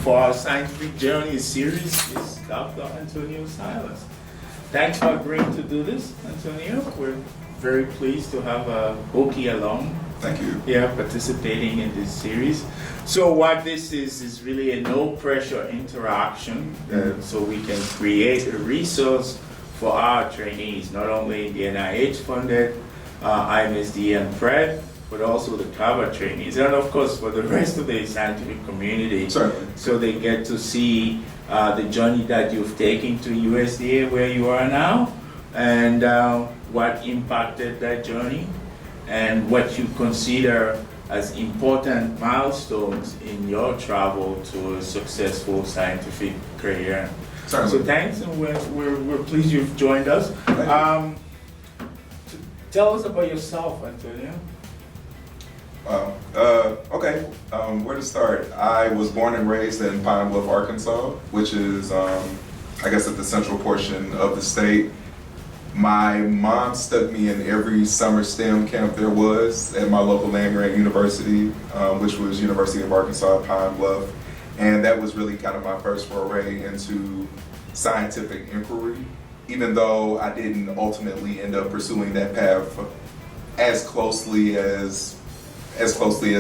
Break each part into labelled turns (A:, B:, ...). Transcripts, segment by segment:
A: for our scientific journey series is Dr. Antonio Silas. Thanks for agreeing to do this, Antonio. We're very pleased to have a Hokie alum.
B: Thank you.
A: Yeah, participating in this series. So what this is really a no pressure interaction, so we can create a resource for our trainees, not only the NIH funded, IMSD and PRED, but also the Carver trainees, and of course for the rest of the scientific community.
B: Certainly.
A: So they get to see the journey that you've taken to USDA where you are now, and what impacted that journey, and what you consider as important milestones in your travel to a successful scientific career.
B: Certainly.
A: So thanks, and we're pleased you've joined us. Tell us about yourself, Antonio.
B: Okay, where to start? I was born and raised in Pine Bluff, Arkansas, which is, I guess, at the central portion of the state. My mom stuck me in every summer STEM camp there was at my local land-grant university, which was University of Arkansas at Pine Bluff. And that was really kind of my first foray into scientific inquiry, even though I didn't ultimately end up pursuing that path as closely as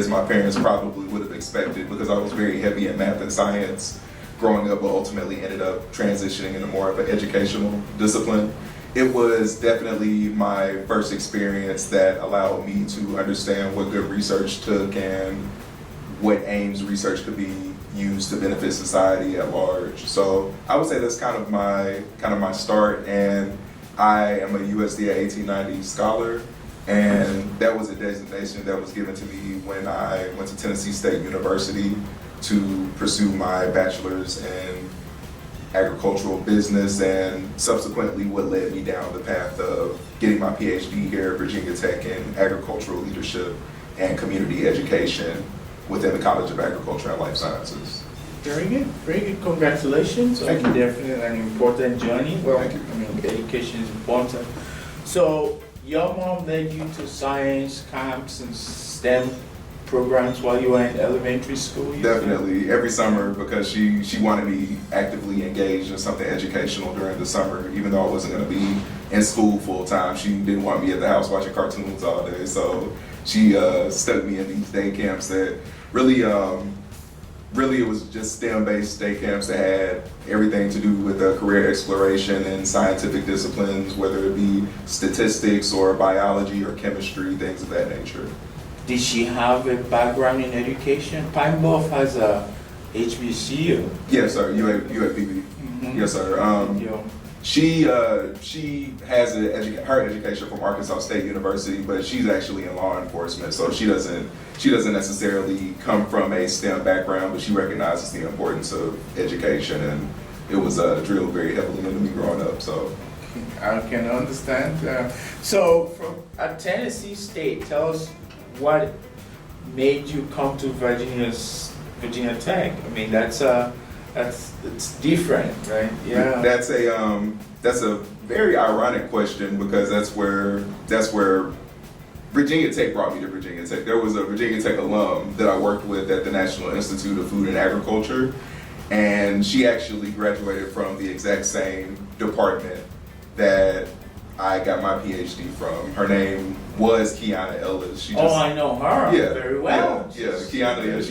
B: my parents probably would have expected, because I was very heavy in math and science growing up, but ultimately ended up transitioning into more of an educational discipline. It was definitely my first experience that allowed me to understand what good research took and what aims research could be used to benefit society at large. So I would say that's kind of my start, and I am a USDA 1890 scholar. And that was a designation that was given to me when I went to Tennessee State University to pursue my bachelor's in agricultural business, and subsequently what led me down the path of getting my PhD here at Virginia Tech in agricultural leadership and community education within the College of Agriculture and Life Sciences.
A: Very good, very good. Congratulations.
B: Thank you.
A: Definitely an important journey. Well,
B: Thank you.
A: I mean, education is important. So, your mom led you to science camps and STEM programs while you were in elementary school?
B: Definitely, every summer, because she wanted me actively engaged in something educational during the summer, even though I wasn't going to be in school full time. She didn't want me at the house watching cartoons all day, so she stuck me in these day camps that really it was just STEM-based day camps that had everything to do with career exploration and scientific disciplines, whether it be statistics or biology or chemistry, things of that nature.
A: Did she have a background in education? Pine Bluff has a HBCU.
B: Yes, sir. UAPB.
A: Mm-hmm.
B: Yes, sir. She has her education from Arkansas State University, but she's actually in law enforcement, so she doesn't necessarily come from a STEM background, but she recognizes the importance of education, and it was drilled very heavily into me growing up. So
A: I can understand. So at Tennessee State, tell us what made you come to Virginia Tech. I mean, it's different, right? Yeah.
B: That's a very ironic question, because that's where Virginia Tech brought me to Virginia Tech. There was a Virginia Tech alum that I worked with at the National Institute of Food and Agriculture, and she actually graduated from the exact same department that I got my PhD from. Her name was Kiana Ellis.
A: I know her very well.
B: Yeah, Kiana.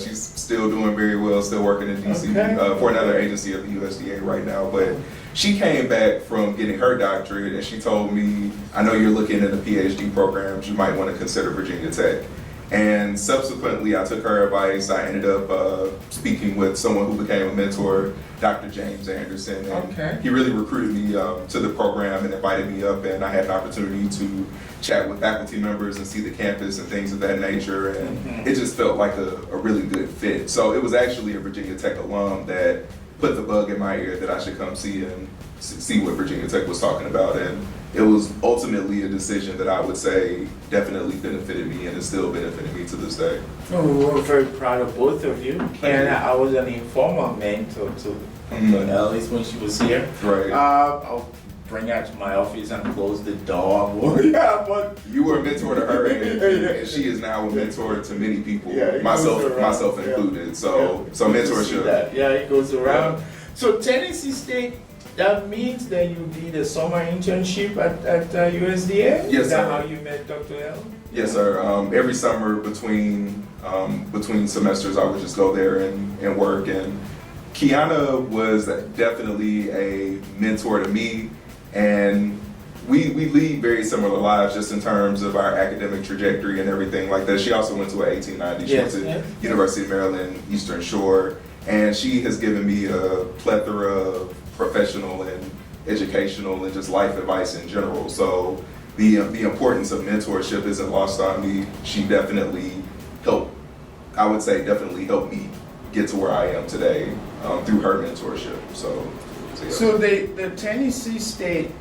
B: She's still doing very well. Still working in DC for another agency of the USDA right now. But she came back from getting her doctorate, and she told me, "I know you're looking at the PhD programs. You might want to consider Virginia Tech." And subsequently, I took her advice. I ended up speaking with someone who became a mentor, Dr. James Anderson. And he really recruited me to the program and invited me up, and I had an opportunity to chat with faculty members and see the campus and things of that nature. And it just felt like a really good fit. So it was actually a Virginia Tech alum that put the bug in my ear that I should come see what Virginia Tech was talking about. And it was ultimately a decision that I would say definitely benefited me, and is still benefiting me to this day.
A: Oh, we're very proud of both of you. And I was an informal mentor to Ellis when she was here.
B: Right.
A: bring her to my office and close the door. Yeah, but
B: You were a mentor to her, and she is now a mentor to many people,
A: it
B: myself
A: goes around.
B: myself included. So so
A: Good to see
B: mentorship.
A: that. Yeah, it goes around. So Tennessee State, that means that you did a summer internship at USDA?
B: Yes,
A: Is that
B: sir.
A: how you met Dr. L?
B: Yes, sir. Every summer between semesters, I would just go there and work. And Kiana was definitely a mentor to me, and we lead very similar lives just in terms of our academic trajectory and everything like that. She also went to an 1890. She
A: Yes,
B: went to
A: yes.
B: University of Maryland, Eastern Shore, and she has given me a plethora of professional and educational and just life advice in general. So the importance of mentorship isn't lost on me. She definitely helped, I would say definitely helped me get to where I am today through her mentorship. So yeah.
A: So the Tennessee State,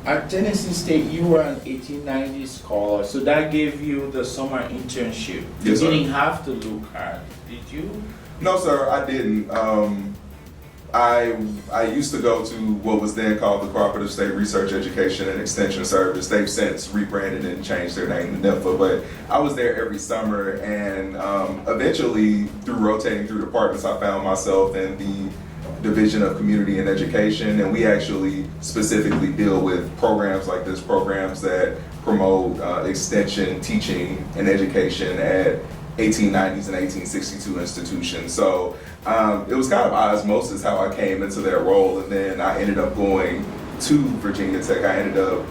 A: at Tennessee State, you were an 1890 scholar, so that gave you the summer internship. You
B: Yes, sir.
A: didn't have to look hard, did you?
B: No, sir, I didn't. I used to go to what was then called the Cooperative State Research Education and Extension Service. They've since rebranded and changed their name to NEPFA, but I was there every summer, and eventually, through rotating through departments, I found myself in the Division of Community and Education, and we actually specifically deal with programs like this, programs that promote extension, teaching, and education at 1890s and 1862 institutions. So it was kind of osmosis how I came into that role, and then I ended up going to Virginia Tech. I ended up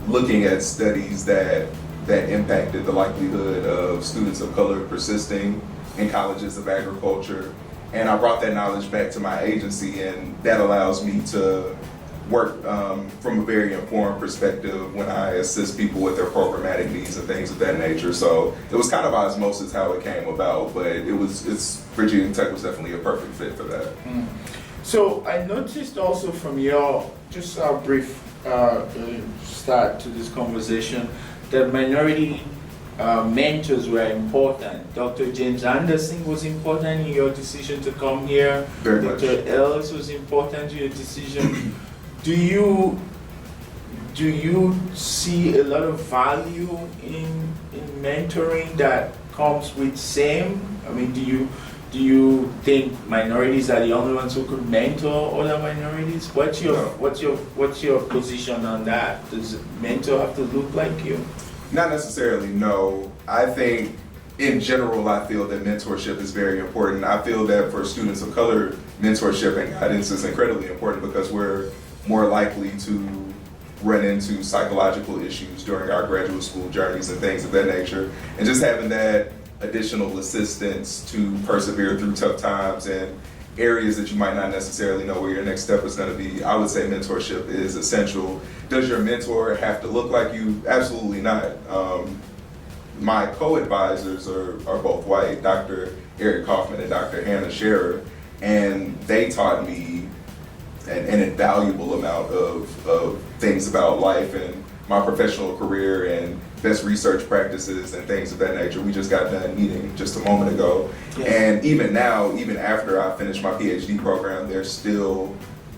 B: looking at studies that impacted the likelihood of students of color persisting in colleges of agriculture, and I brought that knowledge back to my agency, and that allows me to work from a very informed perspective when I assist people with their programmatic needs and things of that nature. So it was kind of osmosis how it came about, but Virginia Tech was definitely a perfect fit for that.
A: So I noticed also from your, just a brief start to this conversation, that minority mentors were important. Dr. James Anderson was important in your decision to come here.
B: Very much.
A: Dr. Ellis was important in your decision. Do you see a lot of value in mentoring that comes with same? I mean, do you think minorities are the only ones who could mentor other minorities? What's your position on that? Does a mentor have to look like you?
B: Not necessarily, no. I think in general, I feel that mentorship is very important. I feel that for students of color, mentorship and guidance is incredibly important because we're more likely to run into psychological issues during our graduate school journeys and things of that nature. And just having that additional assistance to persevere through tough times and areas that you might not necessarily know where your next step is going to be, I would say mentorship is essential. Does your mentor have to look like you? Absolutely not. My co-advisors are both white, Dr. Eric Kaufman and Dr. Hannah Scherer, and they taught me an invaluable amount of things about life and my professional career and best research practices and things of that nature. We just got done meeting just a moment ago.
A: Yes.
B: And even now, even after I finished my PhD program, they're still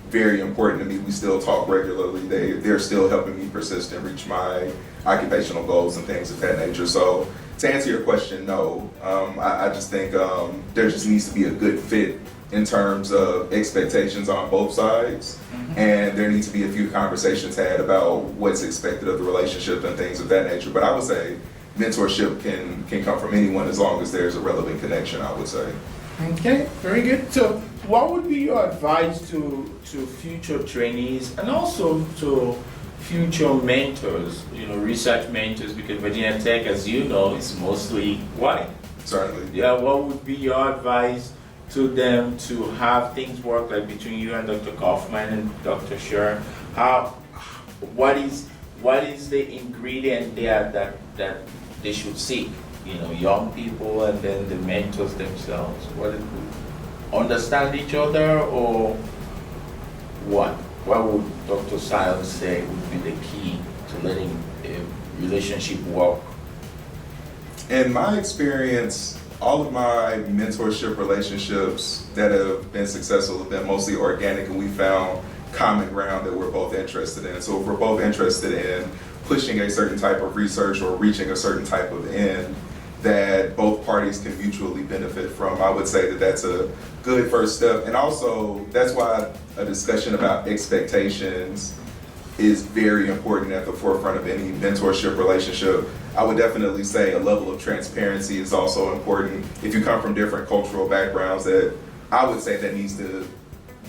B: very important to me. We still talk regularly. They're still helping me persist and reach my occupational goals and things of that nature. So to answer your question, no. I just think there just needs to be a good fit in terms of expectations on both sides. And there needs to be a few conversations had about what's expected of the relationship and things of that nature. But I would say mentorship can come from anyone as long as there's a relevant connection, I would say.
A: Okay, very good. So what would be your advice to future trainees and also to future mentors, research mentors, because Virginia Tech, as you know, is mostly white.
B: Certainly.
A: Yeah, what would be your advice to them to have things work like between you and Dr. Kaufman and Dr. Scherer? What is the ingredient there that they should seek? Young people and then the mentors themselves. Understand each other, or what? What would Dr. Silas say would be the key to letting a relationship work?
B: In my experience, all of my mentorship relationships that have been successful have been mostly organic, and we found common ground that we're both interested in. So if we're both interested in pushing a certain type of research or reaching a certain type of end that both parties can mutually benefit from, I would say that that's a good first step. And also, that's why a discussion about expectations is very important at the forefront of any mentorship relationship. I would definitely say a level of transparency is also important. If you come from different cultural backgrounds, that I would say that needs to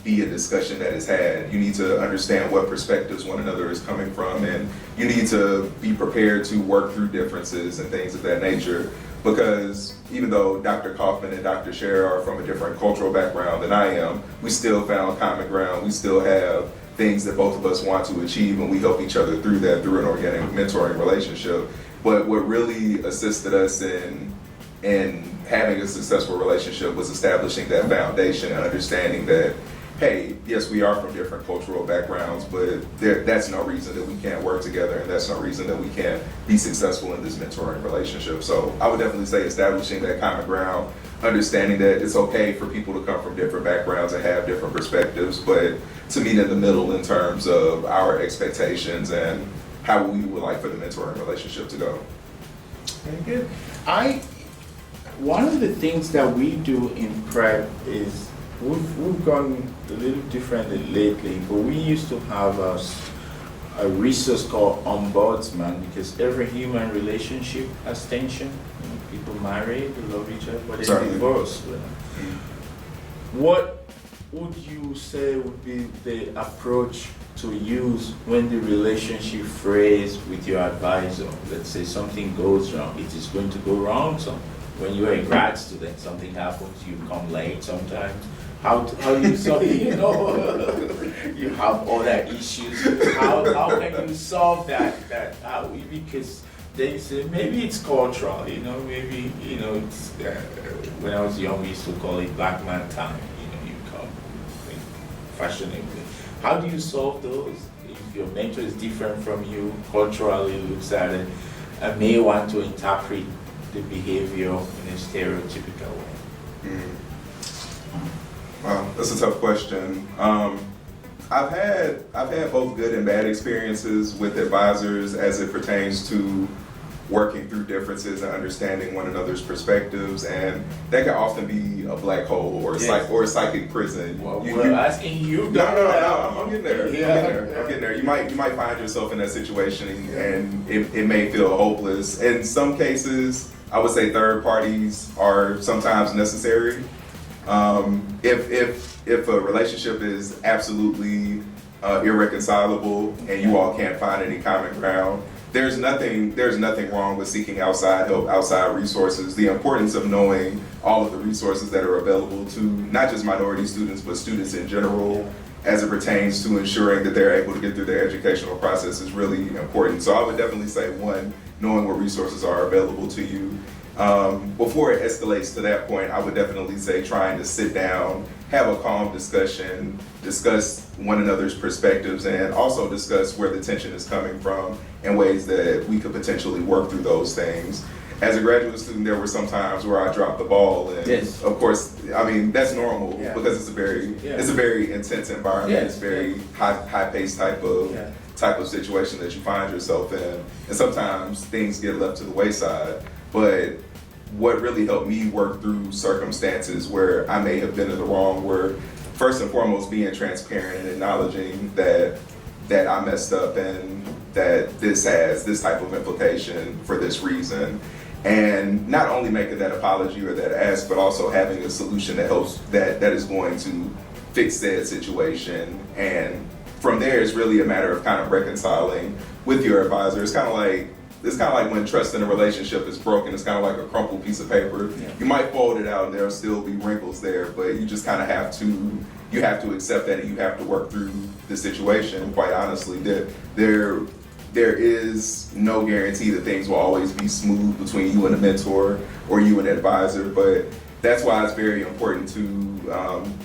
B: be a discussion that is had. You need to understand what perspectives one another is coming from, and you need to be prepared to work through differences and things of that nature. Because even though Dr. Kaufman and Dr. Scher are from a different cultural background than I am, we still found common ground. We still have things that both of us want to achieve, and we help each other through that through an organic mentoring relationship. But what really assisted us in having a successful relationship was establishing that foundation and understanding that, hey, yes, we are from different cultural backgrounds, but that's no reason that we can't work together, and that's no reason that we can't be successful in this mentoring relationship. So I would definitely say establishing that common ground, understanding that it's okay for people to come from different backgrounds and have different perspectives, but to meet in the middle in terms of our expectations and how we would like for the mentoring relationship to go.
A: Very good. One of the things that we do in prep is we've gone a little differently lately, but we used to have a resource called ombudsman, because every human relationship has tension. You know, people marry, they love each other, but they divorce. You know. What would you say would be the approach to use when the relationship frays with your advisor? Let's say something goes wrong. It is going to go wrong. So when you're a grad student, something happens, you come late sometimes. How do you solve it? You know, you have other issues. How can you solve that? Because they say maybe it's cultural, you know, maybe, you know, it's, when I was young, we used to call it black man time. You know, you come fashionably. How do you solve those? If your mentor is different from you, culturally looks at it, and may want to interpret the behavior in a stereotypical way.
B: Wow, that's a tough question. I've had both good and bad experiences with advisors as it pertains to working through differences and understanding one another's perspectives, and that can often be a black hole or a psychic prison.
A: Well, we're asking you.
B: No, I'm getting there. I'm getting there. You might find yourself in that situation, and it may feel hopeless. In some cases, I would say third parties are sometimes necessary. If a relationship is absolutely irreconcilable and you all can't find any common ground, there's nothing wrong with seeking outside help, outside resources. The importance of knowing all of the resources that are available to not just minority students, but students in general, as it pertains to ensuring that they're able to get through their educational process is really important. So I would definitely say, one, knowing what resources are available to you. Before it escalates to that point, I would definitely say trying to sit down, have a calm discussion, discuss one another's perspectives, and also discuss where the tension is coming from and ways that we could potentially work through those things. As a graduate student, there were some times where I dropped the ball, and of course, I mean, that's normal because it's a very intense environment. It's very high-paced type of situation that you find yourself in, and sometimes things get left to the wayside. But what really helped me work through circumstances where I may have been in the wrong were, first and foremost, being transparent and acknowledging that I messed up and that this has this type of implication for this reason. And not only making that apology or that ask, but also having a solution that helps, that is going to fix that situation. And from there, it's really a matter of kind of reconciling with your advisor. It's kind of like when trust in a relationship is broken. It's kind of like a crumpled piece of paper. You might fold it out and there'll still be wrinkles there, but you just kind of have to accept that, and you have to work through the situation. Quite honestly, there is no guarantee that things will always be smooth between you and a mentor or you and an advisor, but that's why it's very important to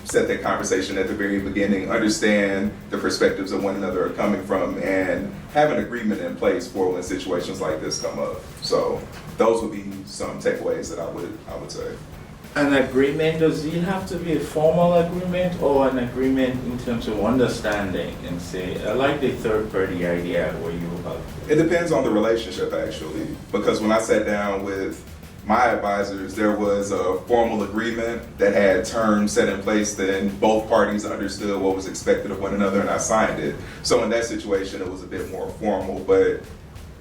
B: set that conversation at the very beginning, understand the perspectives of one another are coming from, and have an agreement in place for when situations like this come up. So those would be some takeaways that I would say.
A: an agreement, does it have to be a formal agreement or an agreement in terms of understanding and say, I like the third party idea where you have.
B: It depends on the relationship, actually, because when I sat down with my advisors, there was a formal agreement that had terms set in place, then both parties understood what was expected of one another, and I signed it. So in that situation, it was a bit more formal. But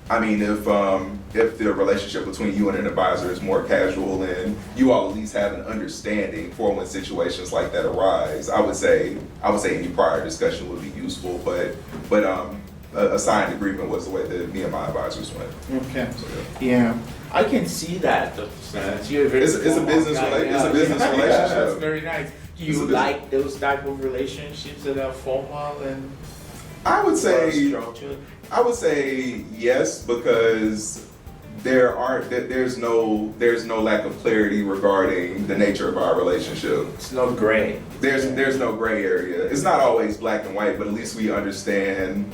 B: I mean, if the relationship between you and an advisor is more casual, and you all at least have an understanding for when situations like that arise, I would say any prior discussion would be useful. But a signed agreement was the way that me and my advisors went.
A: Okay.
B: So,
A: Yeah, I can see that. You're a very
B: It's a business relationship.
A: Yeah, that's very nice. Do
B: It's a
A: you
B: business-
A: like those type of relationships that are formal and
B: I would say
A: structured?
B: I would say yes, because there's no lack of clarity regarding the nature of our relationship.
A: It's not gray.
B: There's no gray area. It's not always black and white, but at least we understand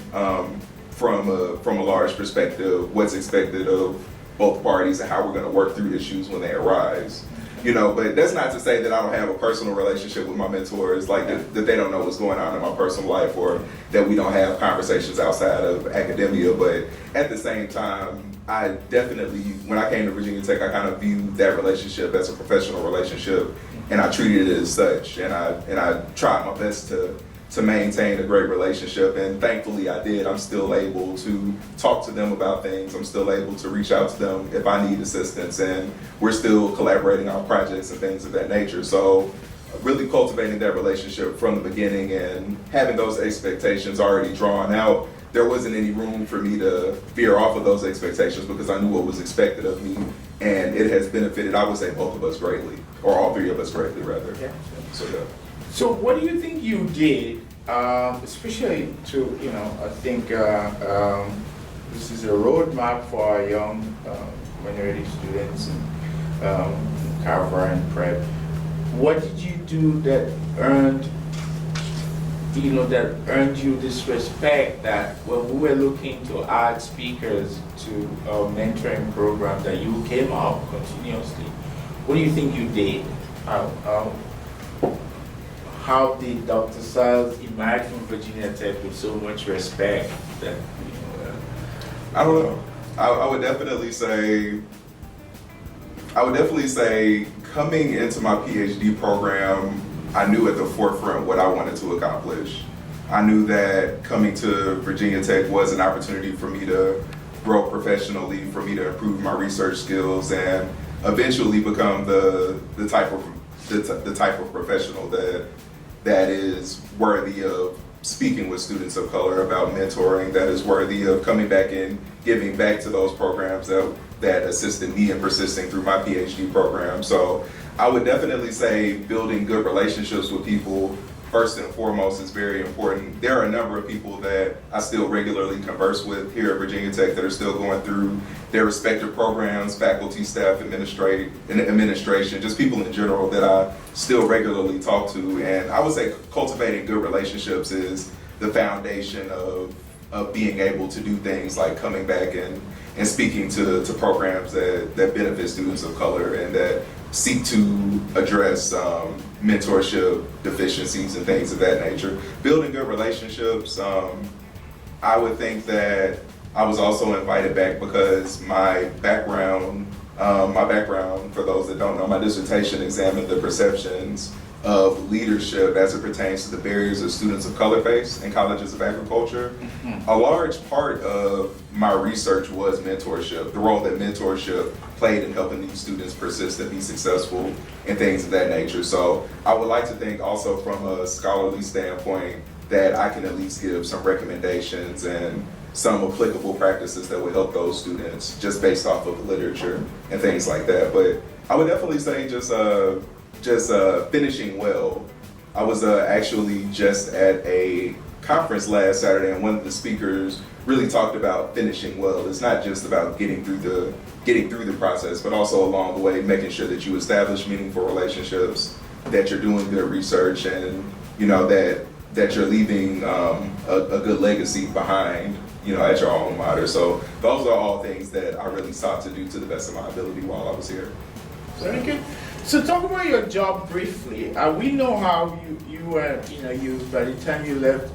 B: from a large perspective what's expected of both parties and how we're going to work through issues when they arise. You know, but that's not to say that I don't have a personal relationship with my mentors, like that they don't know what's going on in my personal life, or that we don't have conversations outside of academia. But at the same time, I definitely, when I came to Virginia Tech, I kind of viewed that relationship as a professional relationship, and I treated it as such. And I tried my best to maintain a great relationship, and thankfully I did. I'm still able to talk to them about things. I'm still able to reach out to them if I need assistance, and we're still collaborating on projects and things of that nature. So really cultivating that relationship from the beginning and having those expectations already drawn out, there wasn't any room for me to veer off of those expectations because I knew what was expected of me, and it has benefited, I would say, both of us greatly, or all three of us greatly, rather.
A: Yeah.
B: So yeah.
A: So what do you think you did, especially to, I think this is a roadmap for our young minority students in Carver and Prep. What did you do that earned you this respect, that when we were looking to add speakers to our mentoring program, that you came out continuously? What do you think you did? How did Dr. Silas emerge from Virginia Tech with so much respect that,
B: I don't know. I would definitely say coming into my PhD program, I knew at the forefront what I wanted to accomplish. I knew that coming to Virginia Tech was an opportunity for me to grow professionally, for me to improve my research skills, and eventually become the type of professional that is worthy of speaking with students of color about mentoring, that is worthy of coming back and giving back to those programs that assisted me in persisting through my PhD program. So I would definitely say building good relationships with people, first and foremost, is very important. There are a number of people that I still regularly converse with here at Virginia Tech that are still going through their respective programs, faculty, staff, administration, just people in general that I still regularly talk to. And I would say cultivating good relationships is the foundation of being able to do things like coming back and speaking to programs that benefit students of color and that seek to address mentorship deficiencies and things of that nature. Building good relationships, I would think that I was also invited back because my background, for those that don't know, my dissertation examined the perceptions of leadership as it pertains to the barriers that students of color face in colleges of agriculture. A large part of my research was mentorship, the role that mentorship played in helping these students persist and be successful and things of that nature. So I would like to think also from a scholarly standpoint that I can at least give some recommendations and some applicable practices that would help those students just based off of the literature and things like that. But I would definitely say just finishing well. I was actually just at a conference last Saturday, and one of the speakers really talked about finishing well. It's not just about getting through the process, but also along the way making sure that you establish meaningful relationships, that you're doing good research, and that you're leaving a good legacy behind, at your alma mater. So those are all things that I really sought to do to the best of my ability while I was here.
A: Very good. So talk about your job briefly. We know how you were, you by the time you left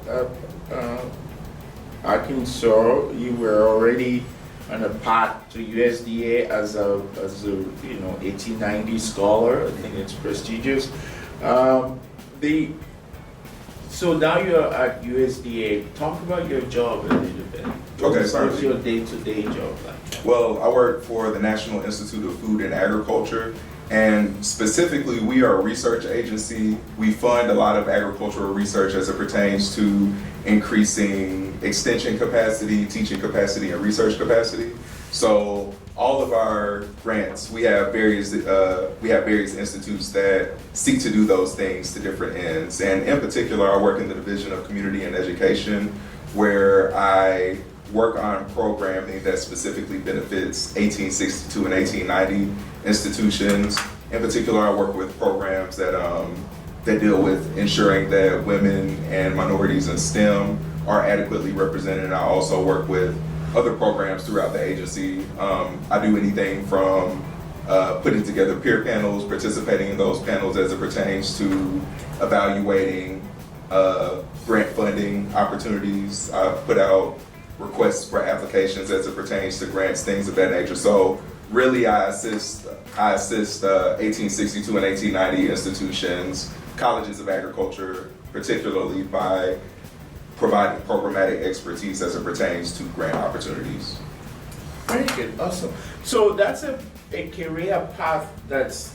A: Arkansas, you were already on a path to USDA as a 1890 scholar. I think it's prestigious. So now you're at USDA. Talk about your job a little bit.
B: Okay,
A: What's
B: certainly.
A: your day-to-day job like?
B: Well, I work for the National Institute of Food and Agriculture, and specifically, we are a research agency. We fund a lot of agricultural research as it pertains to increasing extension capacity, teaching capacity, and research capacity. So all of our grants, we have various institutes that seek to do those things to different ends. And in particular, I work in the Division of Community and Education, where I work on programming that specifically benefits 1862 and 1890 institutions. In particular, I work with programs that deal with ensuring that women and minorities in STEM are adequately represented. I also work with other programs throughout the agency. I do anything from putting together peer panels, participating in those panels as it pertains to evaluating grant funding opportunities. I've put out requests for applications as it pertains to grants, things of that nature. So really I assist 1862 and 1890 institutions, colleges of agriculture, particularly by providing programmatic expertise as it pertains to grant opportunities.
A: Very good, awesome. So that's a career path that's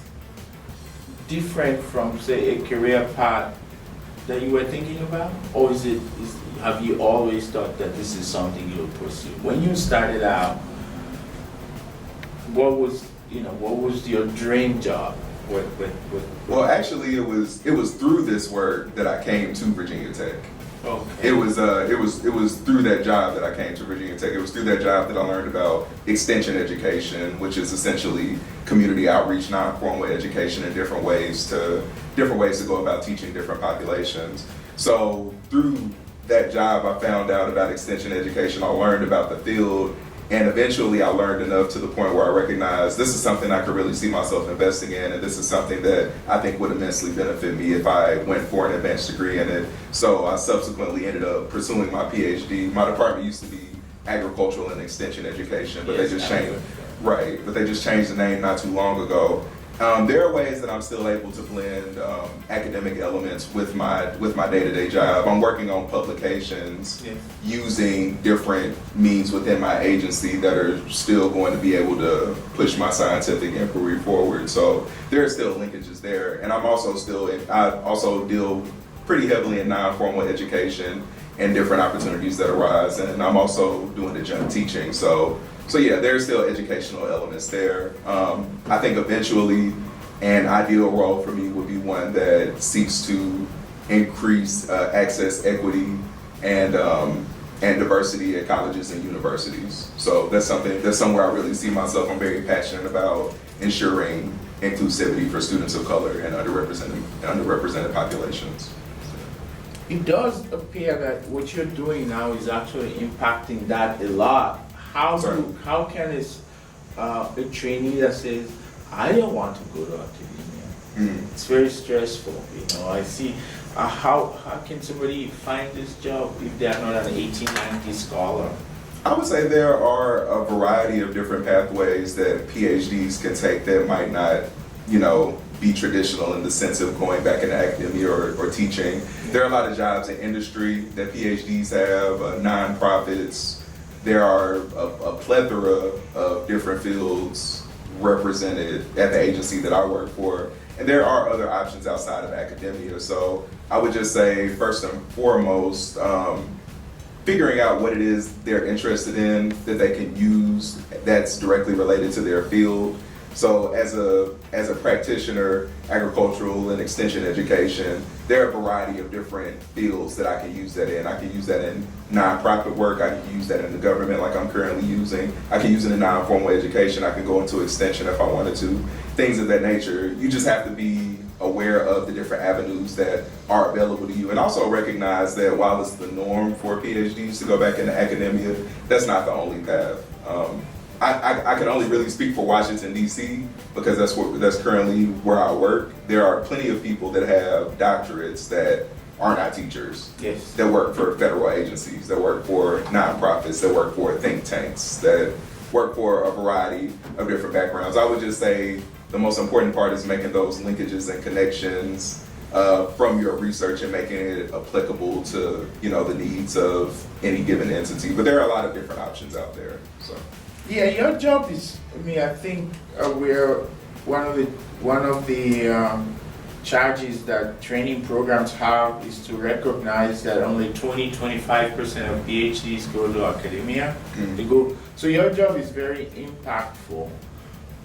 A: different from, say, a career path that you were thinking about? Or have you always thought that this is something you'll pursue? When you started out, what was your dream job?
B: Well, actually, it was through this work that I came to Virginia Tech.
A: Okay.
B: It was through that job that I came to Virginia Tech. It was through that job that I learned about extension education, which is essentially community outreach, non-formal education, and different ways to go about teaching different populations. So through that job, I found out about extension education. I learned about the field, and eventually I learned enough to the point where I recognized this is something I could really see myself investing in, and this is something that I think would immensely benefit me if I went for an advanced degree in it. So I subsequently ended up pursuing my PhD. My department used to be agricultural and extension education, but they just changed the name not too long ago. There are ways that I'm still able to blend academic elements with my day-to-day job. I'm working on publications using different means within my agency that are still going to be able to push my scientific inquiry forward. So there are still linkages there. And I also deal pretty heavily in non-formal education and different opportunities that arise. And I'm also doing adjunct teaching. So yeah, there's still educational elements there. I think eventually an ideal role for me would be one that seeks to increase access, equity, and diversity at colleges and universities. So that's somewhere I really see myself. I'm very passionate about ensuring inclusivity for students of color and underrepresented populations.
A: It does appear that what you're doing now is actually impacting that a lot. How can a trainee that says, I don't want to go to academia? It's very stressful, I see. How can somebody find this job if they're not an 1890 scholar?
B: I would say there are a variety of different pathways that PhDs can take that might not, be traditional in the sense of going back into academia or teaching. There are a lot of jobs in industry that PhDs have, nonprofits. There are a plethora of different fields represented at the agency that I work for. And there are other options outside of academia. So I would just say, first and foremost, figuring out what it is they're interested in that they can use that's directly related to their field. So as a practitioner, agricultural and extension education, there are a variety of different fields that I can use that in. I can use that in nonprofit work. I can use that in the government like I'm currently using. I can use it in non-formal education. I can go into extension if I wanted to. Things of that nature. You just have to be aware of the different avenues that are available to you, and also recognize that while it's the norm for PhDs to go back into academia, that's not the only path. I can only really speak for Washington D.C. because that's currently where I work. There are plenty of people that have doctorates that are not teachers.
A: Yes.
B: That work for federal agencies, that work for nonprofits, that work for think tanks, that work for a variety of different backgrounds. I would just say the most important part is making those linkages and connections from your research and making it applicable to, you know, the needs of any given entity. But there are a lot of different options out there. So.
A: Yeah, your job is. I mean, I think we're one of the charges that training programs have is to recognize that only 20-25% of PhDs go to academia. They go. So your job is very impactful.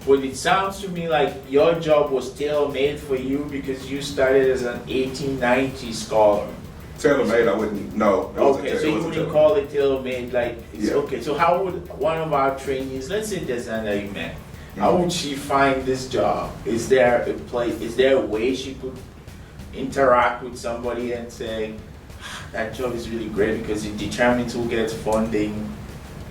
A: But it sounds to me like your job was tailor-made for you because you started as an 1890 scholar.
B: Tailor-made, I wouldn't, no.
A: Okay, so you wouldn't call it tailor-made, like, it's
B: Yeah.
A: okay. So how would one of our trainees, let's say there's an you met, how would she find this job? Is there a place, is there a way she could interact with somebody and say, that job is really great because it determines who gets funding,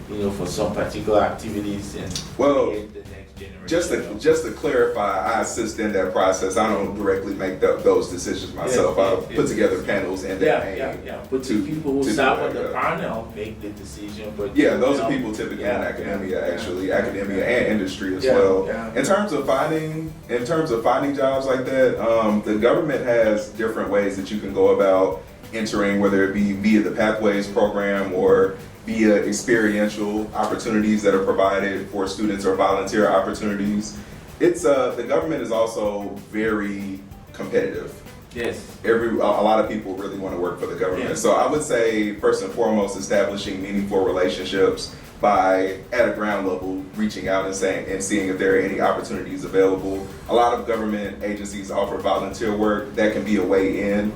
A: you know, for some particular activities and
B: Well,
A: create the next generation?
B: just to clarify, I assist in that process. I don't directly make those decisions myself. I put together panels and
A: But the people who sat on the panel make the decision. But
B: those are people typically in academia, academia and industry as well.
A: Yeah.
B: In terms of finding jobs like that, the government has different ways that you can go about entering, whether it be via the Pathways program or via experiential opportunities that are provided for students or volunteer opportunities. It's the government is also very competitive.
A: Yes.
B: A lot of people really want to work for the government.
A: Yeah.
B: So I would say first and foremost, establishing meaningful relationships by at a ground level reaching out and seeing if there are any opportunities available. A lot of government agencies offer volunteer work that can be a way in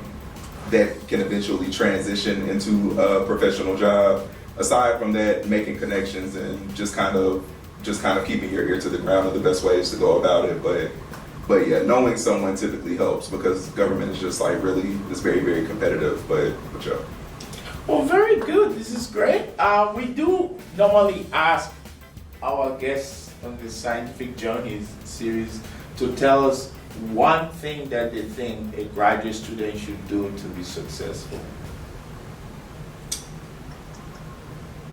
B: that can eventually transition into a professional job. Aside from that, making connections and just kind of keeping your ear to the ground are the best ways to go about it. But yeah, knowing someone typically helps because government is just like really, it's very, very competitive. But yeah.
A: Well, very good. This is great. We do normally ask our guests on the Scientific Journeys series to tell us one thing that they think a graduate student should do to be successful.